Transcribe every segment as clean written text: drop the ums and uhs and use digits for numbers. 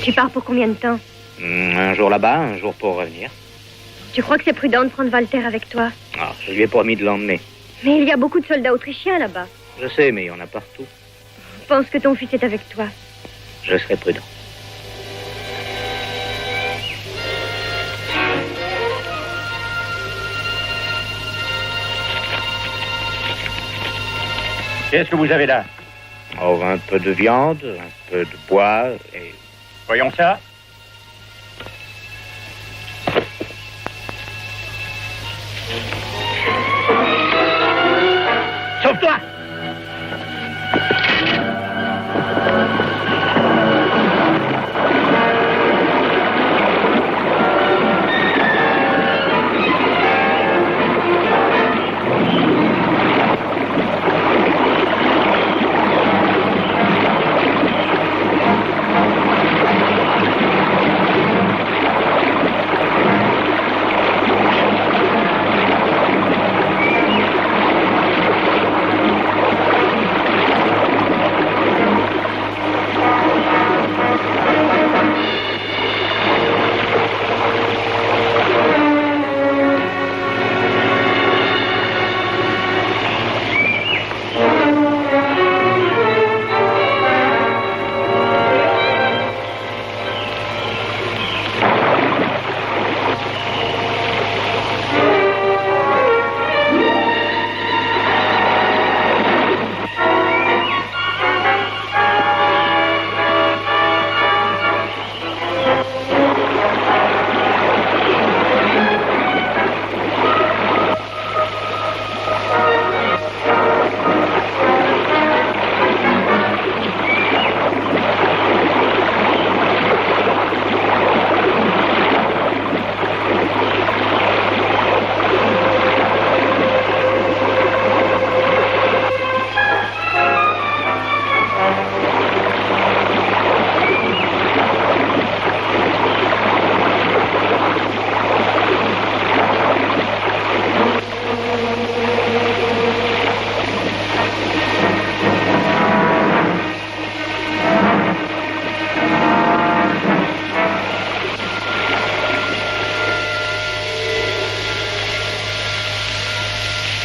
Tu pars pour combien de temps? Un jour là-bas, un jour pour revenir. Tu crois que c'est prudent de prendre Walter avec toi? Ah, je lui ai promis de l'emmener. Mais il y a beaucoup de soldats autrichiens là-bas. Je sais, mais il y en a partout. Pense que ton fils est avec toi. Je serai prudent. Qu'est-ce que vous avez là? Oh, un peu de viande, un peu de bois et... Voyons ça. Sauve-toi!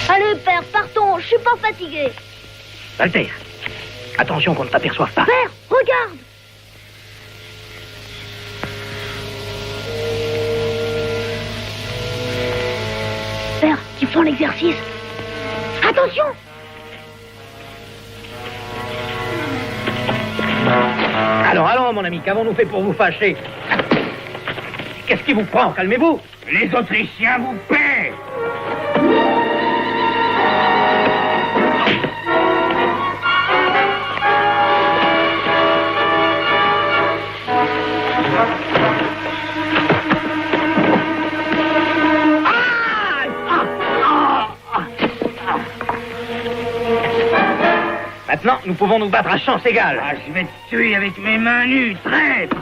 Allez, père, partons, je suis pas fatigué. Walter, attention qu'on ne t'aperçoive pas. Père, regarde. Père, ils font l'exercice. Attention. Allons, mon ami, qu'avons-nous fait pour vous fâcher? Qu'est-ce qui vous prend? Calmez-vous. Les Autrichiens vous paient. Maintenant, nous pouvons nous battre à chance égale. Ah, je vais te tuer avec mes mains nues, traître.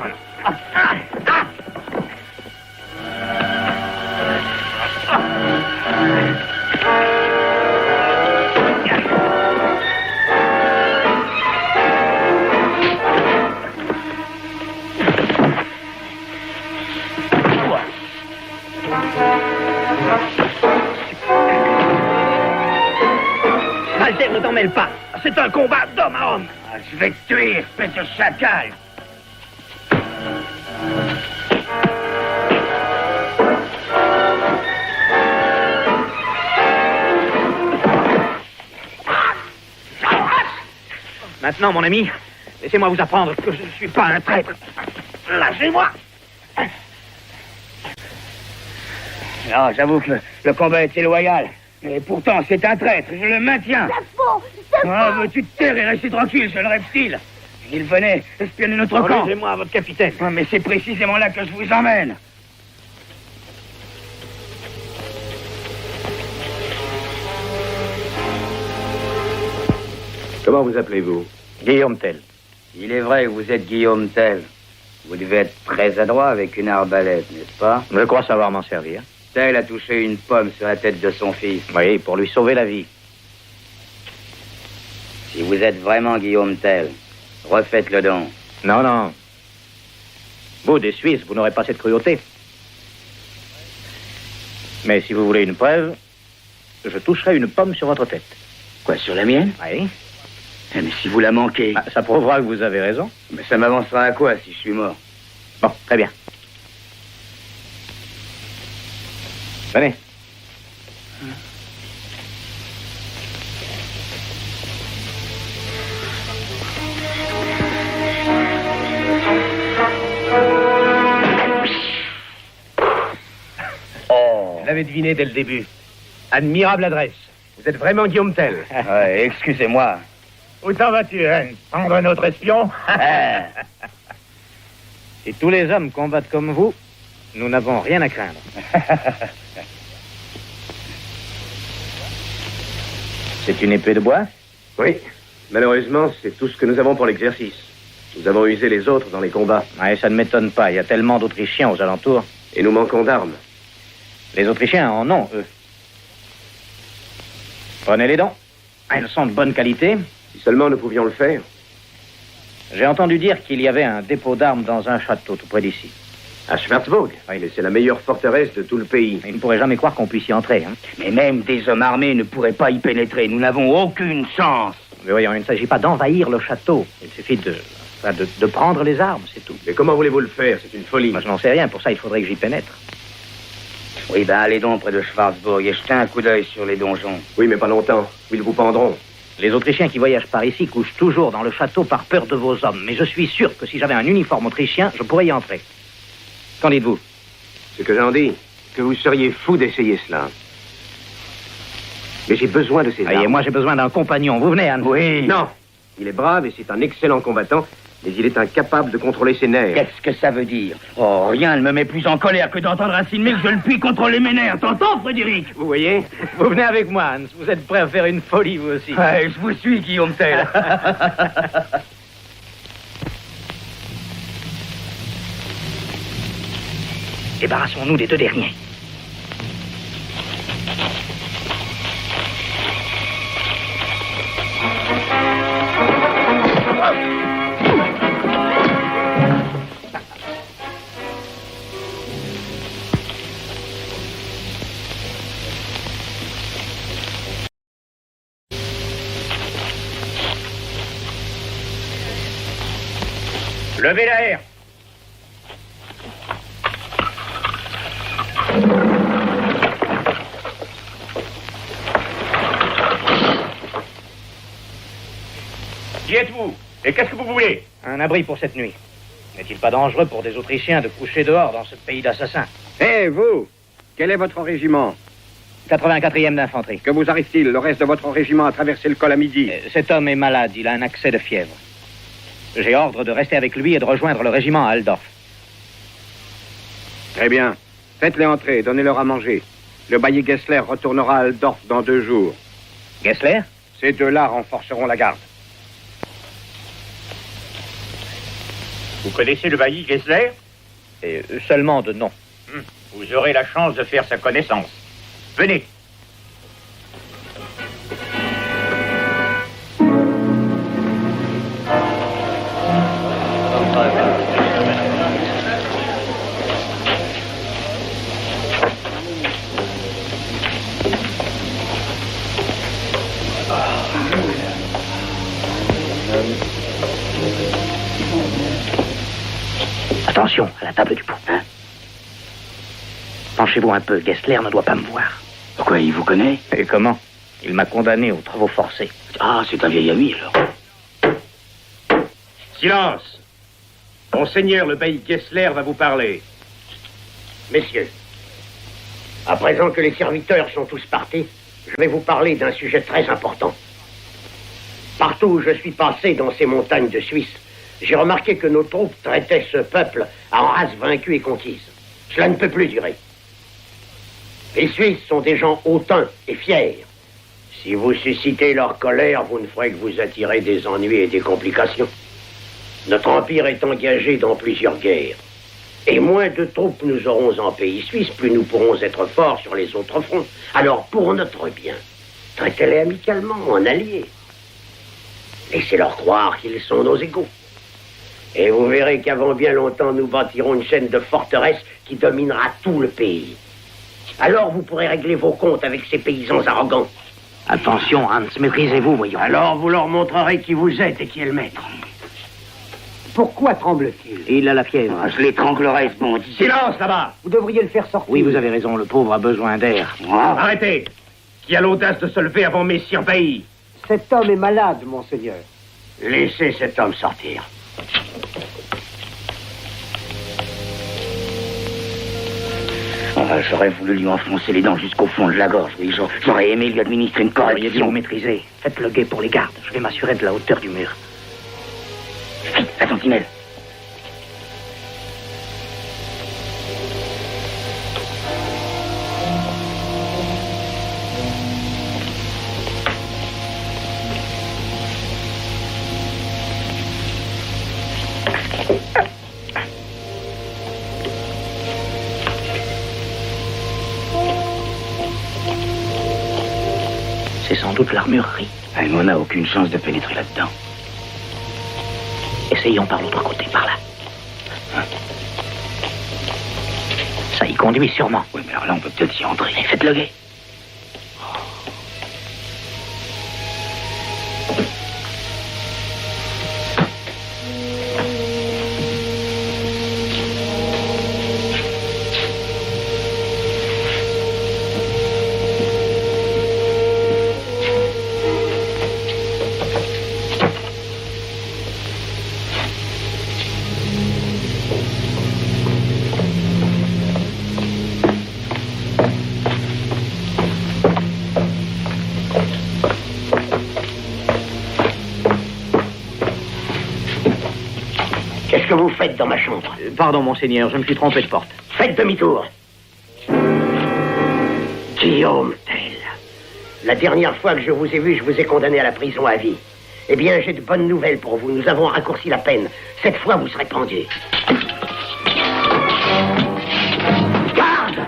Walter, ne t'en mêle pas. C'est un combat d'homme à homme. Ah, je vais te tuer, espèce de chacal. Maintenant, mon ami, laissez-moi vous apprendre que je ne suis pas un traître. Lâchez-moi. Non, j'avoue que le combat était loyal. Mais pourtant, c'est un traître, je le maintiens. C'est faux, c'est faux. Ah, veux-tu te taire et rester tranquille, jeune reptile? Il venait espionner notre camp. Conduisez-moi, votre capitaine. Ouais, mais c'est précisément là que je vous emmène. Comment vous appelez-vous? Guillaume Tell. Il est vrai que vous êtes Guillaume Tell. Vous devez être très adroit avec une arbalète, n'est-ce pas? Je crois savoir m'en servir. Tell a touché une pomme sur la tête de son fils. Oui, pour lui sauver la vie. Si vous êtes vraiment Guillaume Tell, refaites-le donc. Non, non. Vous, des Suisses, vous n'aurez pas cette cruauté. Mais si vous voulez une preuve, je toucherai une pomme sur votre tête. Quoi, sur la mienne? Oui. Eh, mais si vous la manquez... Ah, ça prouvera que vous avez raison. Mais ça m'avancera à quoi si je suis mort? Bon, très bien. Venez. Je l'avais deviné dès le début. Admirable adresse. Vous êtes vraiment Guillaume Tell. Ouais, excusez-moi. Où t'en vas-tu, hein? Prendre un autre espion? Si tous les hommes combattent comme vous, nous n'avons rien à craindre. C'est une épée de bois? Oui. Malheureusement, c'est tout ce que nous avons pour l'exercice. Nous avons usé les autres dans les combats. Ouais, ça ne m'étonne pas. Il y a tellement d'Autrichiens aux alentours. Et nous manquons d'armes. Les Autrichiens en ont, eux. Prenez-les donc. Elles sont de bonne qualité. Si seulement nous pouvions le faire. J'ai entendu dire qu'il y avait un dépôt d'armes dans un château tout près d'ici. À Schwarzburg. Oui. Mais c'est la meilleure forteresse de tout le pays. Ils ne pourraient jamais croire qu'on puisse y entrer. Hein. Mais même des hommes armés ne pourraient pas y pénétrer. Nous n'avons aucune chance. Mais voyons, il ne s'agit pas d'envahir le château. Il suffit de prendre les armes, c'est tout. Mais comment voulez-vous le faire? C'est une folie. Moi, je n'en sais rien. Pour ça, il faudrait que j'y pénètre. Oui, ben allez donc près de Schwarzburg et jetez un coup d'œil sur les donjons. Oui, mais pas longtemps. Ils vous pendront. Les Autrichiens qui voyagent par ici couchent toujours dans le château par peur de vos hommes. Mais je suis sûr que si j'avais un uniforme autrichien, je pourrais y entrer. Qu'en dites-vous? Ce que j'en dis, que vous seriez fou d'essayer cela. Mais j'ai besoin de ces armes. Et moi, j'ai besoin d'un compagnon. Vous venez, Anne? Oui. Non. Il est brave et c'est un excellent combattant, mais il est incapable de contrôler ses nerfs. Qu'est-ce que ça veut dire? Oh, rien ne me met plus en colère que d'entendre un Sinmil que je ne puis contrôler mes nerfs. T'entends, Frédéric? Vous voyez? Vous venez avec moi, Hans. Vous êtes prêt à faire une folie, vous aussi. Ouais, je vous suis, Guillaume Tell. Débarrassons-nous des deux derniers. Levez la haie. Qui êtes-vous? Et qu'est-ce que vous voulez? Un abri pour cette nuit. N'est-il pas dangereux pour des Autrichiens de coucher dehors dans ce pays d'assassins? Hé, vous! Quel est votre régiment? 84e d'infanterie. Que vous arrive-t-il? Le reste de votre régiment a traversé le col à midi. Cet homme est malade. Il a un accès de fièvre. J'ai ordre de rester avec lui et de rejoindre le régiment à Altdorf. Très bien. Faites-les entrer et donnez-leur à manger. Le bailli Gessler retournera à Altdorf dans 2 jours. Gessler? Ces deux-là renforceront la garde. Vous connaissez le bailli Gessler? Seulement de nom. Vous aurez la chance de faire sa connaissance. Venez. Attention à la table du pont. Hein? Penchez-vous un peu. Gessler ne doit pas me voir. Pourquoi, il vous connaît? Et comment? Il m'a condamné aux travaux forcés. Ah, c'est un vieil ami, alors. Silence! Monseigneur, le bailli Gessler va vous parler. Messieurs, à présent que les serviteurs sont tous partis, je vais vous parler d'un sujet très important. Partout où je suis passé dans ces montagnes de Suisse, J'ai remarqué que nos troupes traitaient ce peuple en race vaincue et conquise. Cela ne peut plus durer. Les Suisses sont des gens hautains et fiers. Si vous suscitez leur colère, vous ne ferez que vous attirer des ennuis et des complications. Notre empire est engagé dans plusieurs guerres. Et moins de troupes nous aurons en pays suisse, plus nous pourrons être forts sur les autres fronts. Alors, pour notre bien, traitez-les amicalement, en alliés. Laissez-leur croire qu'ils sont nos égaux. Et vous verrez qu'avant bien longtemps, nous bâtirons une chaîne de forteresses qui dominera tout le pays. Alors, vous pourrez régler vos comptes avec ces paysans arrogants. Attention, Hans, maîtrisez-vous, voyons. Alors, vous leur montrerez qui vous êtes et qui est le maître. Pourquoi tremble-t-il? Il a la fièvre. Je l'étranglerai, ce bandit. Silence, là-bas! Vous devriez le faire sortir. Oui, vous avez raison, le pauvre a besoin d'air. Arrêtez! Qui a l'audace de se lever avant messire Bailly? Cet homme est malade, monseigneur. Laissez cet homme sortir. J'aurais voulu lui enfoncer les dents jusqu'au fond de la gorge. Oui, j'aurais aimé lui administrer une Auriez dû vous correction. maîtriser. Faites le guet pour les gardes. Je vais m'assurer de la hauteur du mur. Vite, la sentinelle. C'est sans doute l'armurerie. On n'a aucune chance de pénétrer là-dedans. Essayons par l'autre côté, par là. Ça y conduit sûrement. Oui, mais alors là, on peut peut-être y entrer. Et faites le guet. Qu'est-ce que vous faites dans ma chambre? Pardon, monseigneur, je me suis trompé de porte. Faites demi-tour. Guillaume Tell. La dernière fois que je vous ai vu, je vous ai condamné à la prison à vie. Eh bien, j'ai de bonnes nouvelles pour vous. Nous avons raccourci la peine. Cette fois, vous serez pendu. Garde!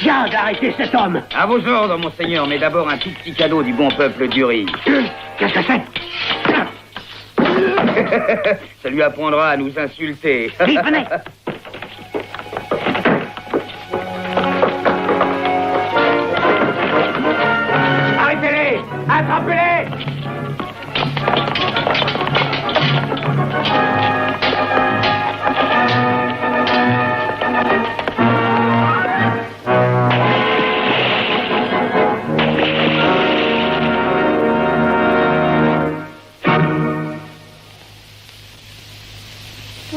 Garde, arrêtez cet homme! À vos ordres, monseigneur, mais d'abord un tout petit cadeau du bon peuple d'Uri. Qu'est-ce que c'est? Ça lui apprendra à nous insulter. Vite, venez! Arrêtez-les! Attrapez-les!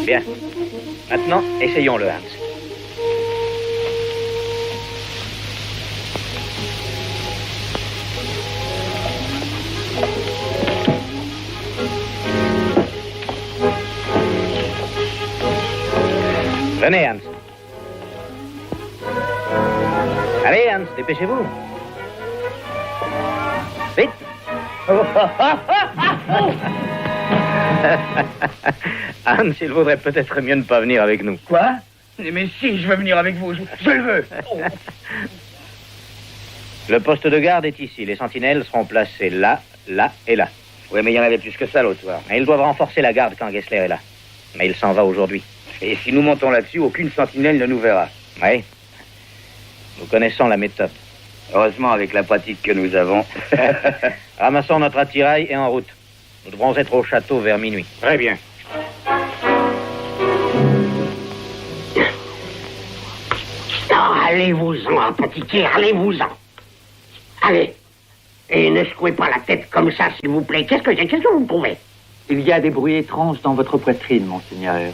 Bien. Maintenant, essayons-le, Hans. Venez, Hans. Allez, Hans, dépêchez-vous. Vite. Hans, il vaudrait peut-être mieux ne pas venir avec nous. Quoi? Mais si, je veux venir avec vous. Je le veux. Le poste de garde est ici. Les sentinelles seront placées là, là et là. Oui, mais il y en avait plus que ça l'autre soir. Mais ils doivent renforcer la garde quand Gessler est là. Mais il s'en va aujourd'hui. Et si nous montons là-dessus, aucune sentinelle ne nous verra. Oui. Nous connaissons la méthode. Heureusement, avec la pratique que nous avons. Ramassons notre attirail et en route. Nous devrons être au château vers minuit. Très bien. Allez-vous-en, apothicaire, allez-vous-en. Allez. Et ne secouez pas la tête comme ça, s'il vous plaît. Qu'est-ce que vous trouvez? Il y a des bruits étranges dans votre poitrine, monseigneur.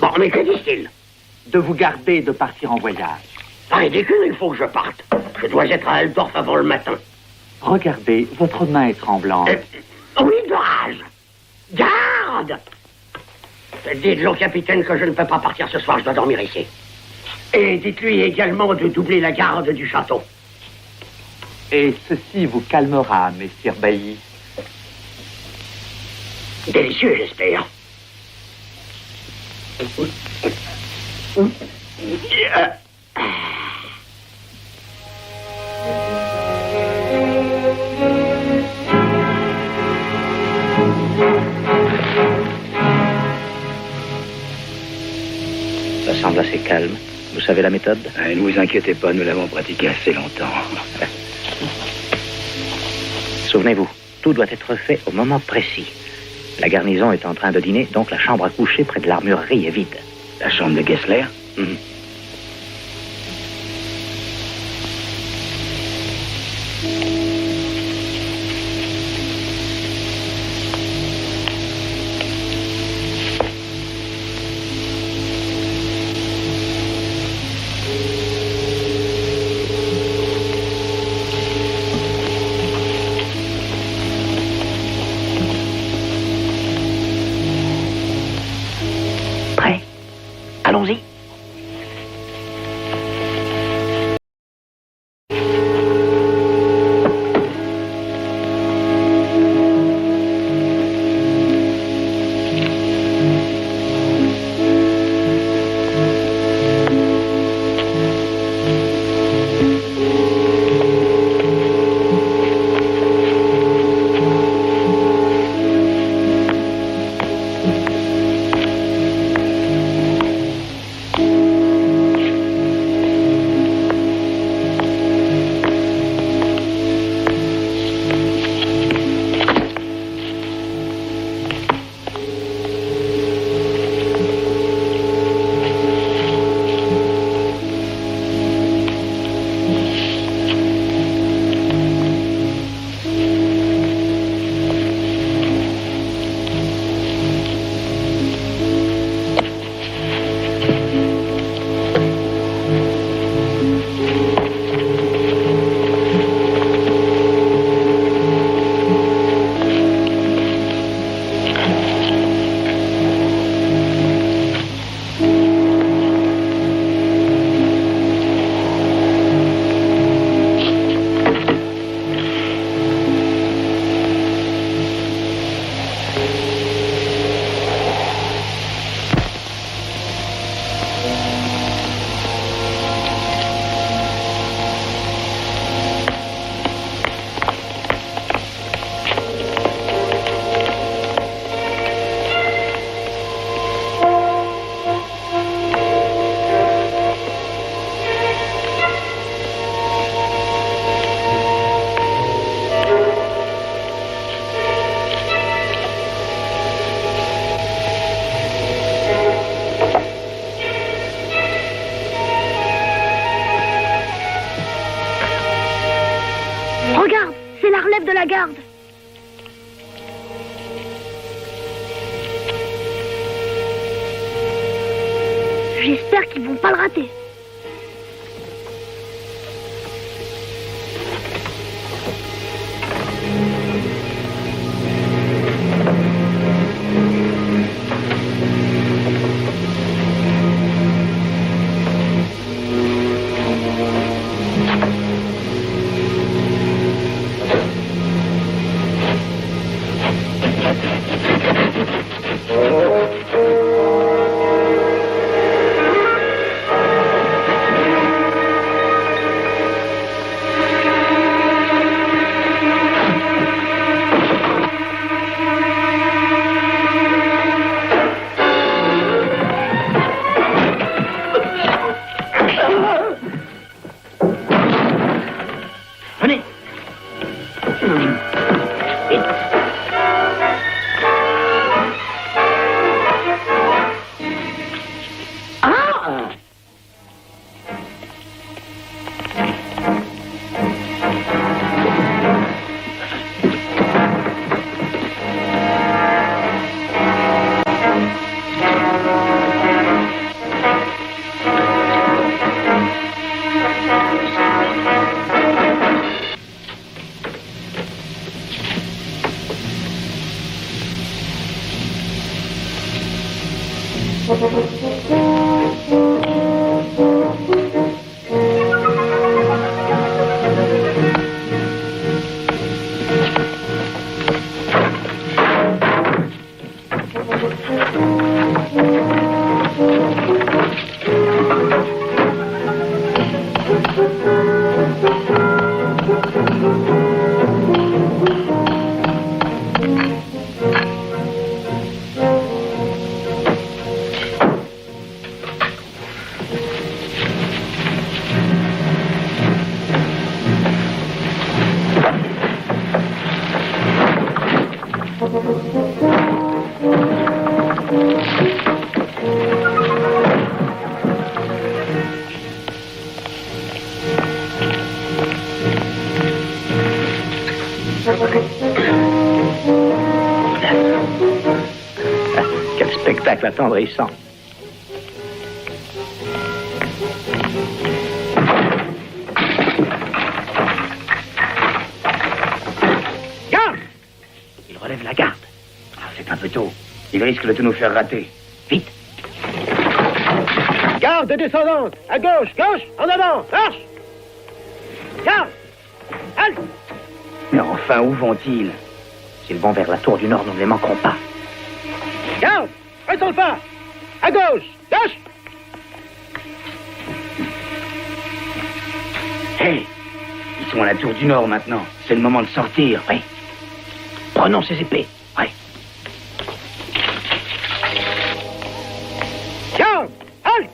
Bon, mais que disent-ils? De vous garder de partir en voyage. Ridicule, il faut que je parte. Je dois être à Altdorf avant le matin. Regardez, votre main est tremblante. Oui, de rage. Garde! Dites-le au capitaine que je ne peux pas partir ce soir, je dois dormir ici. Et dites-lui également de doubler la garde du château. Et ceci vous calmera, messire Bailly. Délicieux, j'espère. Ça semble assez calme. Vous savez la méthode? Ne vous inquiétez pas, nous l'avons pratiqué assez longtemps. Souvenez-vous, tout doit être fait au moment précis. La garnison est en train de dîner, donc la chambre à coucher près de l'armurerie est vide. La chambre de Gessler? Prêt? Allons-y. Regarde, c'est la relève de la garde. J'espère qu'ils vont pas le rater. Quel spectacle attendrissant. Garde! Il relève la garde. C'est un peu tôt. Il risque de tout nous faire rater. Vite. Garde descendante! À gauche, gauche, en avant, marche! Garde! Halte! Mais enfin, où vont-ils? S'ils vont vers la tour du Nord, nous ne les manquerons pas. Garde! Pressons le pas! À gauche! Gauche! Hé! Ils sont à la tour du Nord maintenant. C'est le moment de sortir. Oui. Prenons ces épées. Oui. Garde! Halte!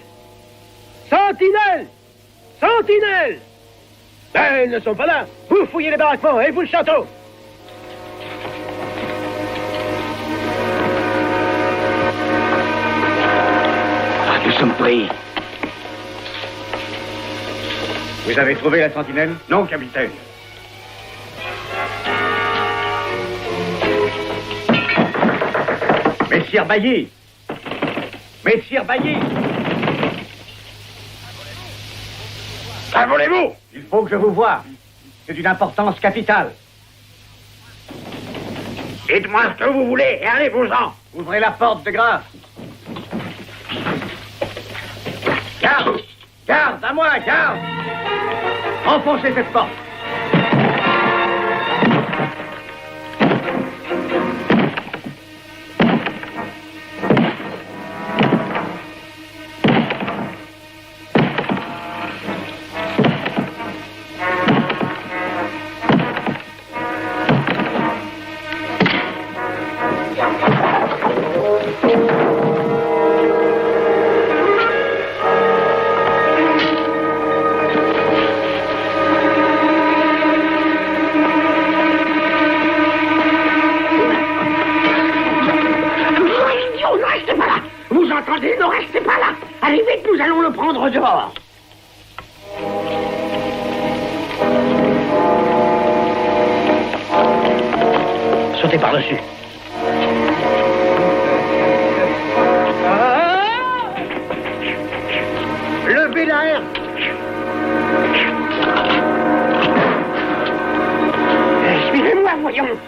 Sentinelle! Sentinelle! Ben, ils ne sont pas là. Vous fouillez les baraquements et vous le château. Ah, nous sommes pris. Vous avez trouvé la sentinelle? Non, capitaine. Messire Bailly! Messire Bailly! Envolez-vous! Il faut que je vous voie. C'est d'une importance capitale. Dites-moi ce que vous voulez et allez-vous-en. Ouvrez la porte de grâce. Garde! Garde! À moi, garde! Enfoncez cette porte. Attendez, ne restez pas là. Allez vite, nous allons le prendre dehors. Sautez par-dessus. Levez la herbe. Suivez-moi, voyons.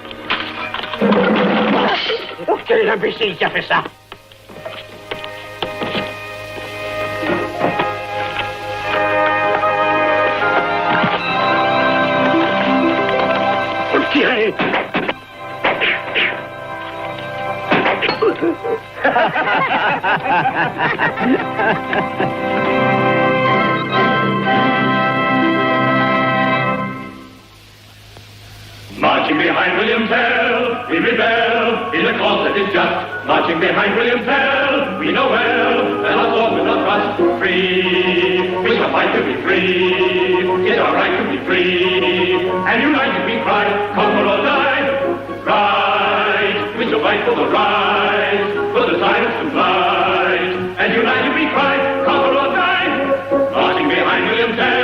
Oh, quel imbécile qui a fait ça. Tirez. Marching behind William Tell, we rebel in a cause that is just. Marching behind William Tell, we know well that our sword will not rust. Free, we shall fight to be free. It's our right to be free. And united we cry, conquer or die. Right, we shall fight for the right, for the silence to fly. And united we cry, conquer or die. Marching behind William Tell.